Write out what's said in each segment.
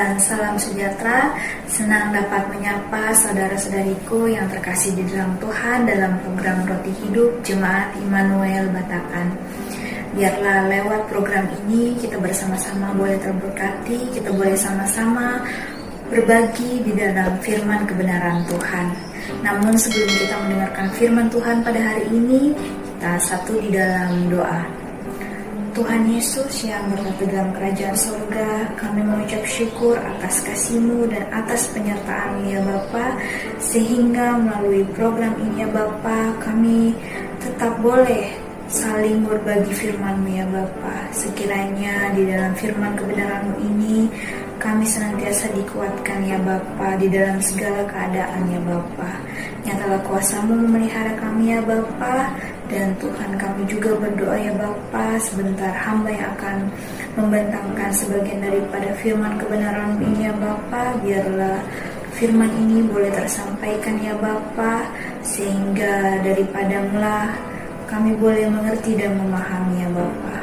dan salam sejahtera. Senang dapat menyapa saudara-saudariku yang terkasih di dalam Tuhan dalam program Roti Hidup Jemaat Immanuel Batakan. Biarlah lewat program ini kita bersama-sama boleh terberkati, kita boleh sama-sama berbagi di dalam firman kebenaran Tuhan. Namun sebelum kita mendengarkan firman Tuhan pada hari ini, kita satu di dalam doa. Tuhan Yesus yang berada dalam kerajaan surga, kami mengucap syukur atas kasih-Mu dan atas penyertaan-Mu ya Bapa, sehingga melalui program ini ya Bapa, kami tetap boleh saling berbagi firman-Mu ya Bapa. Sekiranya di dalam firman kebenaran-Mu ini, kami senantiasa dikuatkan ya Bapa di dalam segala keadaan ya Bapa. Nyatalah kuasa-Mu memelihara kami ya Bapa. Dan Tuhan, kami juga berdoa ya Bapa, sebentar hamba yang akan membentangkan sebagian daripada firman kebenaran ini ya Bapa. Biarlah firman ini boleh tersampaikan ya Bapa, sehingga daripada-Mulah kami boleh mengerti dan memahami ya Bapa.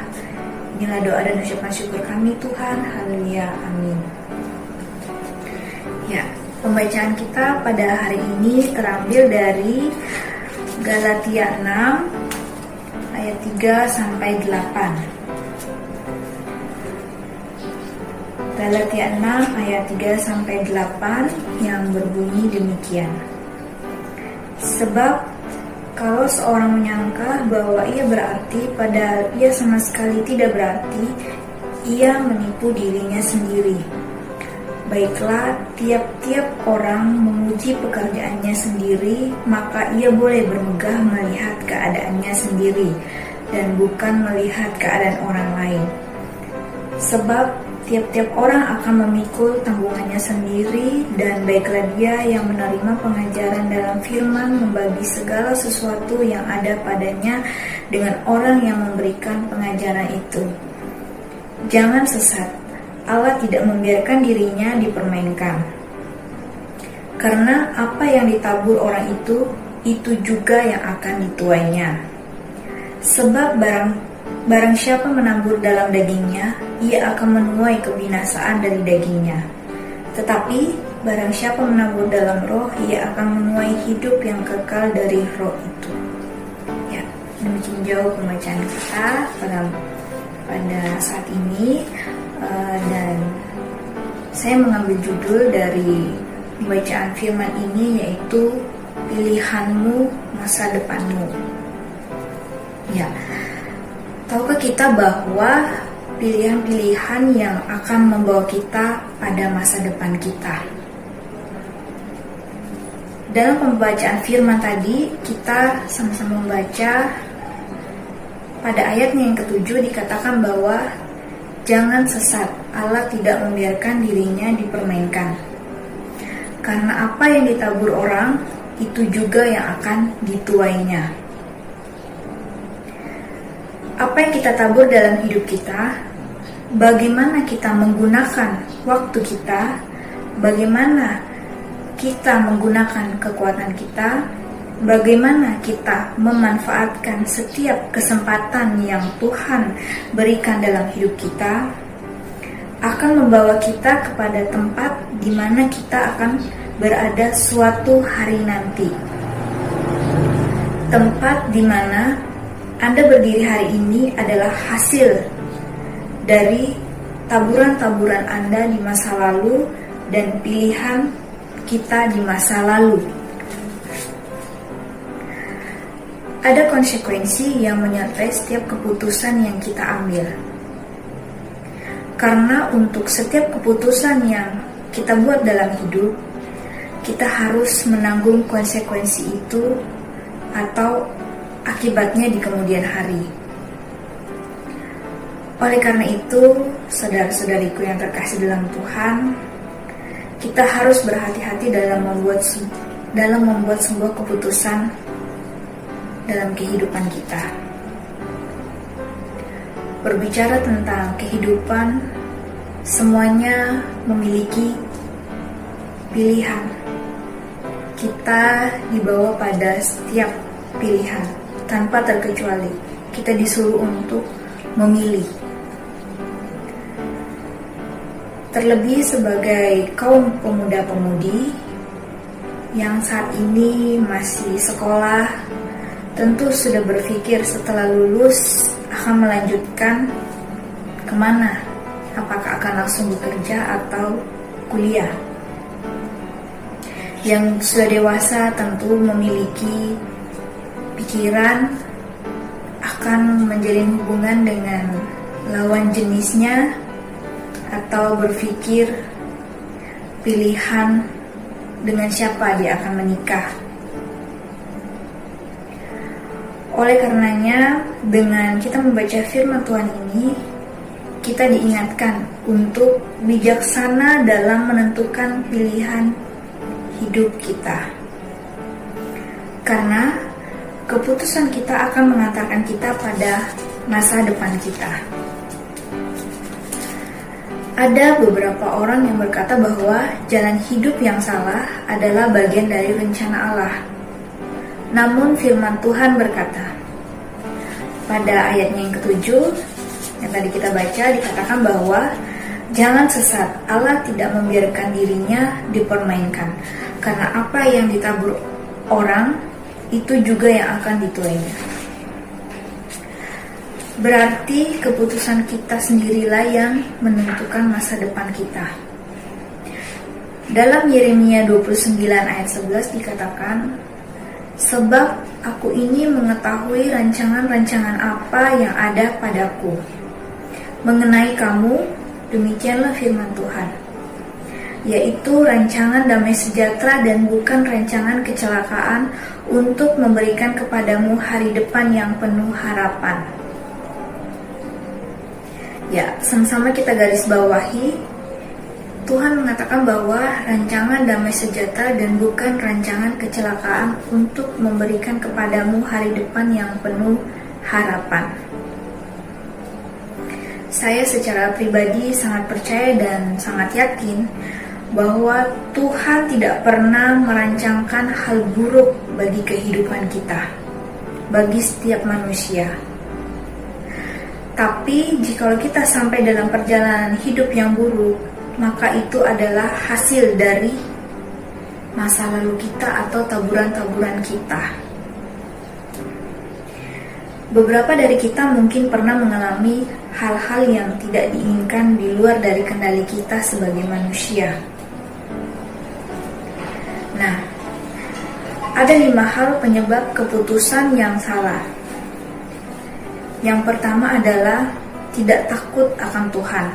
Inilah doa dan ucapan syukur kami Tuhan. Haleluya, amin. Ya, pembacaan kita pada hari ini terambil dari Galatia 6 ayat 3 sampai 8. Galatia 6 ayat 3 sampai 8 yang berbunyi demikian. Sebab kalau seorang menyangka bahwa ia berarti padahal ia sama sekali tidak berarti, ia menipu dirinya sendiri. Baiklah, tiap-tiap orang memuji pekerjaannya sendiri, maka ia boleh bermegah melihat keadaannya sendiri, dan bukan melihat keadaan orang lain. Sebab tiap-tiap orang akan memikul tanggungannya sendiri, dan baiklah dia yang menerima pengajaran dalam firman membagi segala sesuatu yang ada padanya dengan orang yang memberikan pengajaran itu. Jangan sesat. Allah tidak membiarkan dirinya dipermainkan. Karena apa yang ditabur orang itu juga yang akan dituainya. Sebab barang siapa menabur dalam dagingnya, ia akan menuai kebinasaan dari dagingnya. Tetapi barang siapa menabur dalam roh, ia akan menuai hidup yang kekal dari roh itu. Ya, demikian jauh pembacaan kita pada saat ini. Dan saya mengambil judul dari bacaan firman ini, yaitu pilihanmu masa depanmu. Ya, tahukah kita bahwa pilihan-pilihan yang akan membawa kita pada masa depan kita? Dalam pembacaan firman tadi, kita sama-sama membaca pada ayatnya yang ke-7 dikatakan bahwa jangan sesat, Allah tidak membiarkan dirinya dipermainkan. Karena apa yang ditabur orang, itu juga yang akan dituainya. Apa yang kita tabur dalam hidup kita, bagaimana kita menggunakan waktu kita, bagaimana kita menggunakan kekuatan kita, bagaimana kita memanfaatkan setiap kesempatan yang Tuhan berikan dalam hidup kita, akan membawa kita kepada tempat di mana kita akan berada suatu hari nanti. Tempat di mana Anda berdiri hari ini adalah hasil dari taburan-taburan Anda di masa lalu dan pilihan kita di masa lalu. Ada konsekuensi yang menyertai setiap keputusan yang kita ambil. Karena untuk setiap keputusan yang kita buat dalam hidup, kita harus menanggung konsekuensi itu atau akibatnya di kemudian hari. Oleh karena itu, saudara-saudariku yang terkasih dalam Tuhan, kita harus berhati-hati dalam membuat sebuah keputusan dalam kehidupan kita. Berbicara tentang kehidupan, semuanya memiliki pilihan. Kita dibawa pada setiap pilihan tanpa terkecuali. Kita disuruh untuk memilih. Terlebih sebagai kaum pemuda-pemudi yang saat ini masih sekolah, tentu sudah berpikir setelah lulus akan melanjutkan kemana, apakah akan langsung bekerja atau kuliah. Yang sudah dewasa tentu memiliki pikiran akan menjalin hubungan dengan lawan jenisnya atau berpikir pilihan dengan siapa dia akan menikah. Oleh karenanya, dengan kita membaca firman Tuhan ini, kita diingatkan untuk bijaksana dalam menentukan pilihan hidup kita. Karena keputusan kita akan mengantarkan kita pada masa depan kita. Ada beberapa orang yang berkata bahwa jalan hidup yang salah adalah bagian dari rencana Allah. Namun firman Tuhan berkata, pada ayatnya yang ke-7 yang tadi kita baca, dikatakan bahwa jangan sesat, Allah tidak membiarkan dirinya dipermainkan, karena apa yang ditabur orang, itu juga yang akan dituainya. Berarti keputusan kita sendirilah yang menentukan masa depan kita. Dalam Yeremia 29 ayat 11 dikatakan, sebab aku ini mengetahui rancangan-rancangan apa yang ada padaku mengenai kamu, demikianlah firman Tuhan, yaitu rancangan damai sejahtera dan bukan rancangan kecelakaan, untuk memberikan kepadamu hari depan yang penuh harapan. Ya, sama-sama kita garis bawahi, Tuhan mengatakan bahwa rancangan damai sejahtera dan bukan rancangan kecelakaan, untuk memberikan kepadamu hari depan yang penuh harapan. Saya secara pribadi sangat percaya dan sangat yakin bahwa Tuhan tidak pernah merancangkan hal buruk bagi kehidupan kita, bagi setiap manusia. Tapi jikalau kita sampai dalam perjalanan hidup yang buruk, maka itu adalah hasil dari masa lalu kita atau taburan-taburan kita. Beberapa dari kita mungkin pernah mengalami hal-hal yang tidak diinginkan di luar dari kendali kita sebagai manusia. Nah, ada 5 hal penyebab keputusan yang salah. Yang pertama adalah tidak takut akan Tuhan.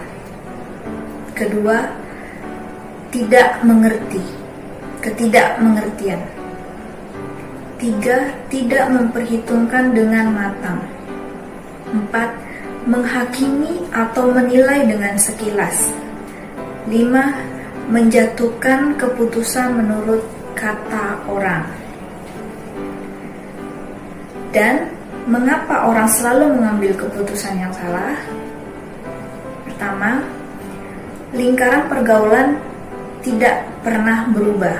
Kedua, tidak mengerti, ketidakmengertian. 3, tidak memperhitungkan dengan matang. 4, menghakimi atau menilai dengan sekilas. 5, menjatuhkan keputusan menurut kata orang. Dan mengapa orang selalu mengambil keputusan yang salah? Pertama, lingkaran pergaulan tidak pernah berubah.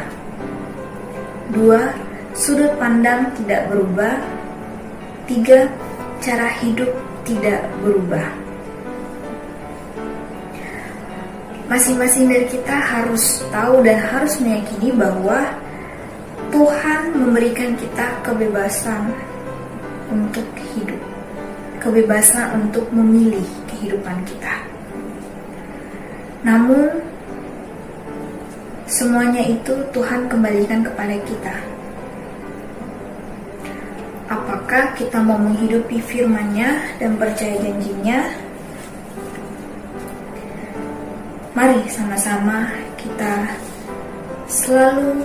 2, sudut pandang tidak berubah. 3, cara hidup tidak berubah. Masing-masing dari kita harus tahu dan harus meyakini bahwa Tuhan memberikan kita kebebasan untuk hidup, kebebasan untuk memilih kehidupan kita. Namun semuanya itu Tuhan kembalikan kepada kita. Apakah kita mau menghidupi firman-Nya dan percaya janji-Nya? Mari sama-sama kita selalu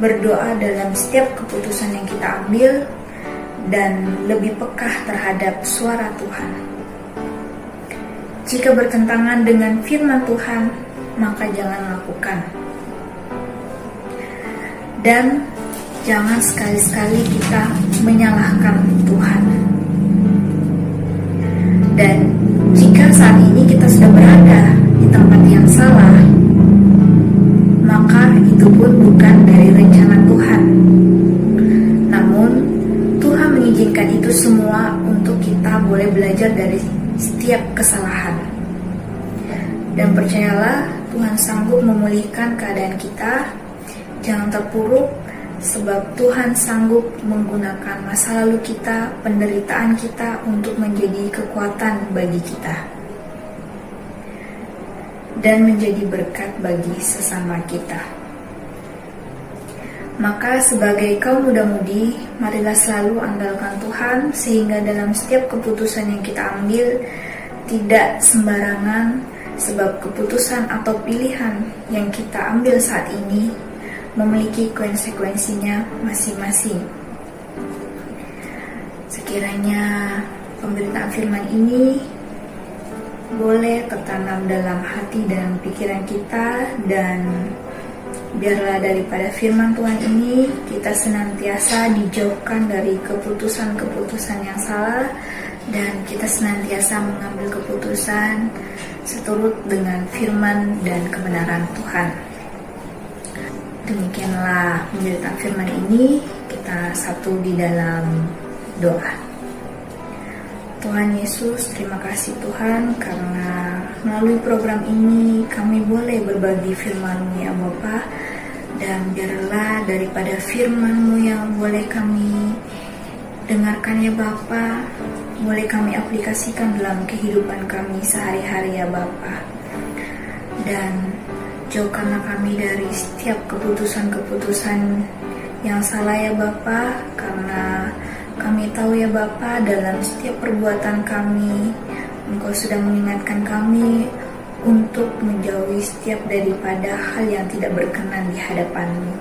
berdoa dalam setiap keputusan yang kita ambil dan lebih peka terhadap suara Tuhan. Jika bertentangan dengan firman Tuhan, maka jangan lakukan. Dan jangan sekali-sekali kita menyalahkan Tuhan. Dan jika saat ini kita sudah berada di tempat yang salah, maka itu pun bukan dari rencana Tuhan. Namun Tuhan mengizinkan itu semua untuk kita boleh belajar dari setiap kesalahan. Dan percayalah, Tuhan sanggup memulihkan keadaan kita. Jangan terpuruk, sebab Tuhan sanggup menggunakan masa lalu kita, penderitaan kita untuk menjadi kekuatan bagi kita dan menjadi berkat bagi sesama kita. Maka sebagai kaum muda-mudi, marilah selalu andalkan Tuhan, sehingga dalam setiap keputusan yang kita ambil tidak sembarangan, sebab keputusan atau pilihan yang kita ambil saat ini memiliki konsekuensinya masing-masing. Sekiranya pemberitaan firman ini boleh tertanam dalam hati dan pikiran kita, dan biarlah daripada firman Tuhan ini kita senantiasa dijauhkan dari keputusan-keputusan yang salah, dan kita senantiasa mengambil keputusan seturut dengan firman dan kebenaran Tuhan. Demikianlah pemberitaan firman ini, kita satu di dalam doa. Tuhan Yesus, terima kasih Tuhan, karena melalui program ini kami boleh berbagi firman-Mu ya Bapa, dan biarlah daripada firman-Mu yang boleh kami dengarkan ya Bapa, boleh kami aplikasikan dalam kehidupan kami sehari-hari ya Bapa. Dan jauhkanlah kami dari setiap keputusan-keputusan yang salah ya Bapa, karena kami tahu ya Bapa, dalam setiap perbuatan kami Engkau sudah mengingatkan kami untuk menjauhi setiap daripada hal yang tidak berkenan di hadapan-Mu.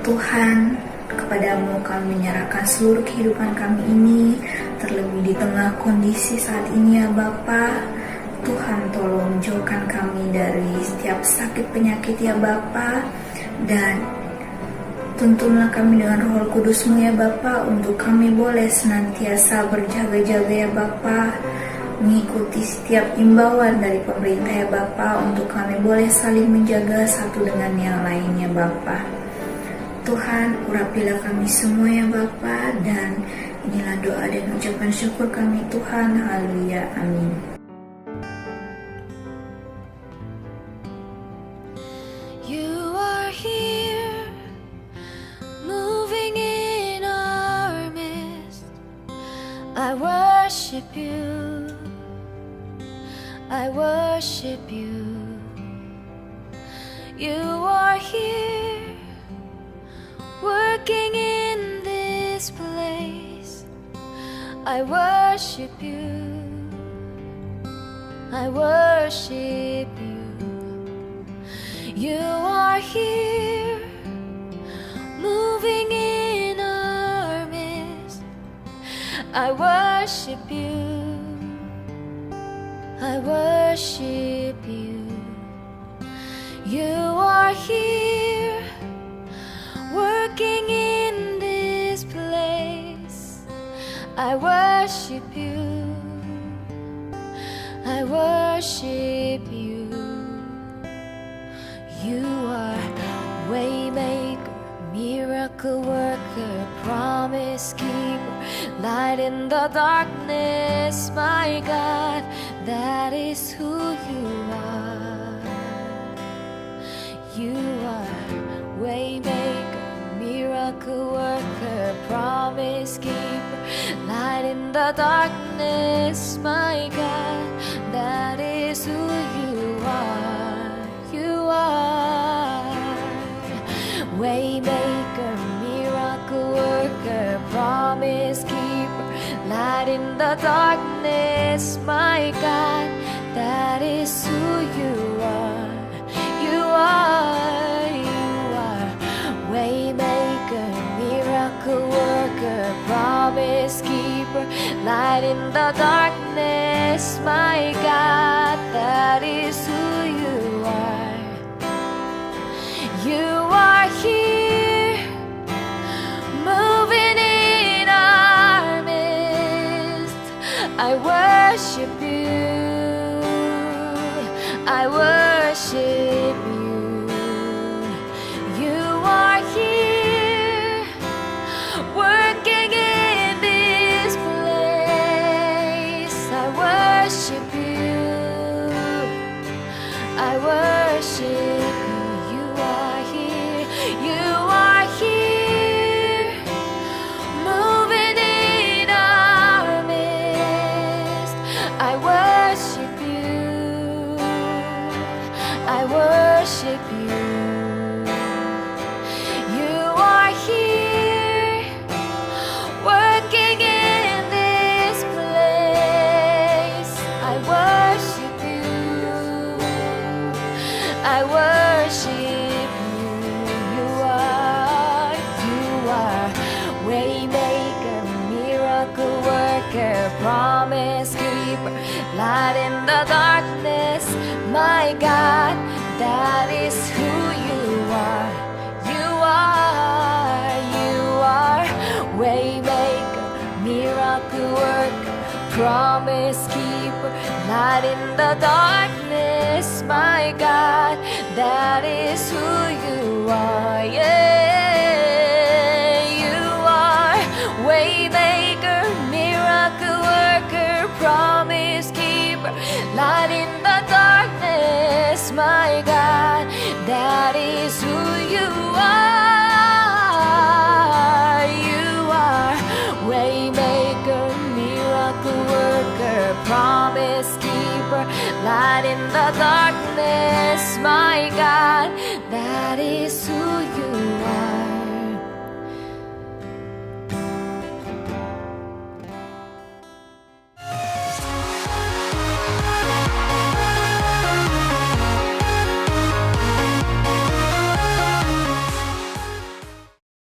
Tuhan, kepadamu kami menyerahkan seluruh kehidupan kami ini, terlebih di tengah kondisi saat ini ya Bapa. Tuhan, tolong jauhkan kami dari setiap sakit penyakit ya Bapa, dan tuntunlah kami dengan Roh Kudus-Mu ya Bapa, untuk kami boleh senantiasa berjaga-jaga ya Bapa, mengikuti setiap imbauan dari pemerintah ya Bapa, untuk kami boleh saling menjaga satu dengan yang lainnya Bapa. Tuhan, urapilah kami semua ya Bapa, dan inilah doa dan ucapan syukur kami Tuhan. Haleluya, amin. You are here, moving in our midst. I worship you, I worship you. You are here, working in this place. I worship you, I worship you. You are here, moving in our midst. I worship you, I worship you. You are here, working in this place. I worship you, I worship you. You are waymaker, miracle worker, promise keeper, light in the darkness, my God, that is who you are. You are waymaker, miracle worker, promise keeper, light in the darkness, my God, that is who you are. You are waymaker, miracle worker, promise keeper, light in the darkness, my God, that is who you are. You are waymaker, miracle worker, promise keeper, light in the darkness, my God, that is who you are. You are here, moving in our midst. I worship you, I worship you. You are here, working in this place. I worship you, promise keeper, light in the darkness. My God, that is who you are. You are waymaker, miracle worker, promise keeper, light in the darkness. My God, that is who you are. Yeah, you are waymaker, miracle worker, promise keeper, light in the darkness. My God, that is who you are. You are waymaker, miracle worker, promise keeper, light in the darkness.